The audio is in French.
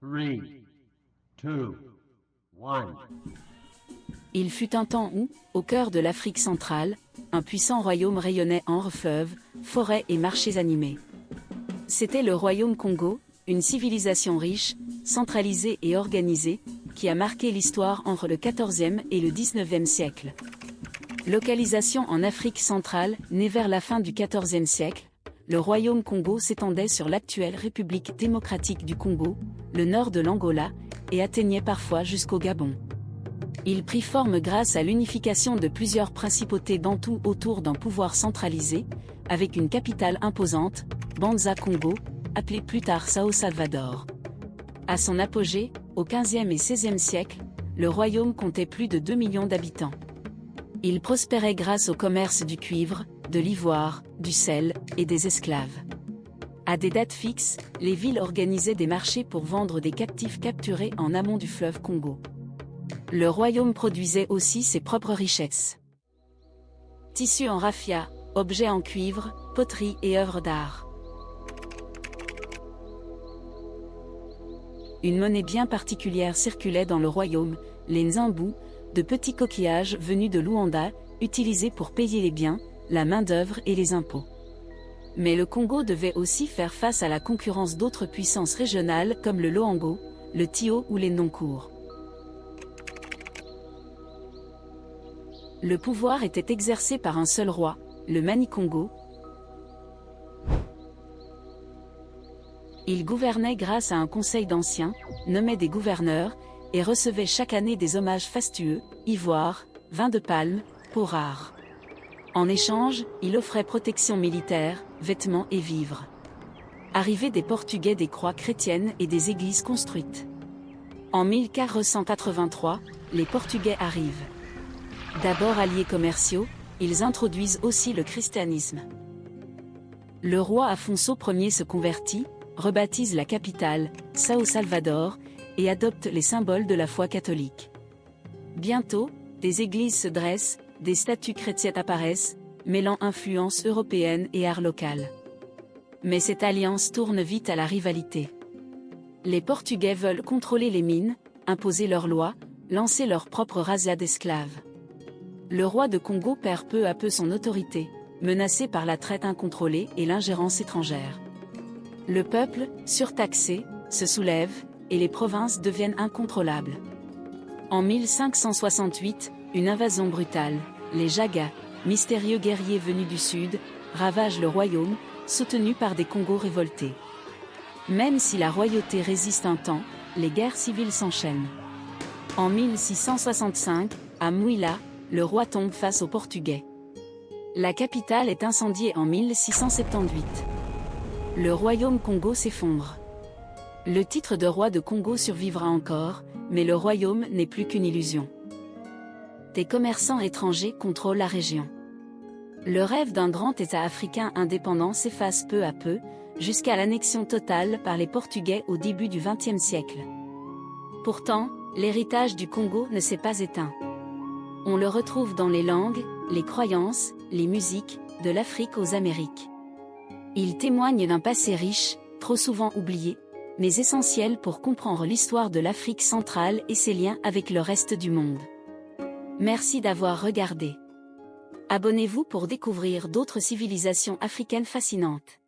Three, two, one. Il fut un temps où, au cœur de l'Afrique centrale, un puissant royaume rayonnait entre fleuves, forêts et marchés animés. C'était le royaume Congo, une civilisation riche, centralisée et organisée, qui a marqué l'histoire entre le XIVe et le XIXe siècle. Localisation en Afrique centrale, né vers la fin du XIVe siècle, le royaume Congo s'étendait sur l'actuelle République démocratique du Congo, le nord de l'Angola, et atteignait parfois jusqu'au Gabon. Il prit forme grâce à l'unification de plusieurs principautés bantoues autour d'un pouvoir centralisé, avec une capitale imposante, Banza-Congo, appelée plus tard Sao Salvador. À son apogée, au XVe et XVIe siècle, le royaume comptait plus de 2 millions d'habitants. Il prospérait grâce au commerce du cuivre, de l'ivoire, du sel, et des esclaves. À des dates fixes, les villes organisaient des marchés pour vendre des captifs capturés en amont du fleuve Congo. Le royaume produisait aussi ses propres richesses. Tissus en raffia, objets en cuivre, poterie et œuvres d'art. Une monnaie bien particulière circulait dans le royaume, les nzambous, de petits coquillages venus de Luanda, utilisés pour payer les biens, la main-d'œuvre et les impôts. Mais le Congo devait aussi faire face à la concurrence d'autres puissances régionales comme le Loango, le Tio ou les Noncourt. Le pouvoir était exercé par un seul roi, le Mani-Congo. Il gouvernait grâce à un conseil d'anciens, nommait des gouverneurs, et recevait chaque année des hommages fastueux, ivoire, vin de palme, peaux rares. En échange, il offrait protection militaire, vêtements et vivres. Arrivée des Portugais, des croix chrétiennes et des églises construites. En 1483, les Portugais arrivent. D'abord alliés commerciaux, ils introduisent aussi le christianisme. Le roi Afonso Ier se convertit, rebaptise la capitale, Sao Salvador, et adopte les symboles de la foi catholique. Bientôt, des églises se dressent, des statues chrétiennes apparaissent, mêlant influences européennes et art local. Mais cette alliance tourne vite à la rivalité. Les Portugais veulent contrôler les mines, imposer leurs lois, lancer leur propre razzia d'esclaves. Le roi de Congo perd peu à peu son autorité, menacé par la traite incontrôlée et l'ingérence étrangère. Le peuple, surtaxé, se soulève, et les provinces deviennent incontrôlables. En 1568, une invasion brutale, les Jagas, mystérieux guerriers venus du sud, ravagent le royaume, soutenus par des Congos révoltés. Même si la royauté résiste un temps, les guerres civiles s'enchaînent. En 1665, à Mouila, le roi tombe face aux Portugais. La capitale est incendiée en 1678. Le royaume Congo s'effondre. Le titre de roi de Congo survivra encore, mais le royaume n'est plus qu'une illusion. Des commerçants étrangers contrôlent la région. Le rêve d'un grand État africain indépendant s'efface peu à peu, jusqu'à l'annexion totale par les Portugais au début du XXe siècle. Pourtant, l'héritage du Congo ne s'est pas éteint. On le retrouve dans les langues, les croyances, les musiques, de l'Afrique aux Amériques. Il témoigne d'un passé riche, trop souvent oublié, mais essentiel pour comprendre l'histoire de l'Afrique centrale et ses liens avec le reste du monde. Merci d'avoir regardé. Abonnez-vous pour découvrir d'autres civilisations africaines fascinantes.